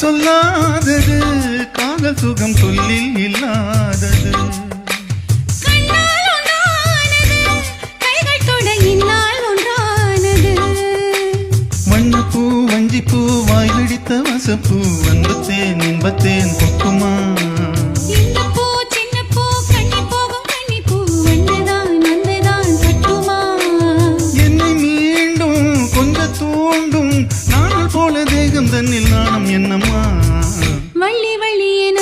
சொல்லாதது காதல் சுகம் சொல்லில் இல்லாதது வண்ணப்பூ வஞ்சிப்பூ வாய் பிடித்த வசப்பூ அன்பத்தேன் இன்பத்தேன் கொக்குமா என்னை மீண்டும் கொஞ்ச தூண்டும் நாள் போல தேகம் தன்னில் நாணம் என்னம்மா வள்ளி வள்ளி என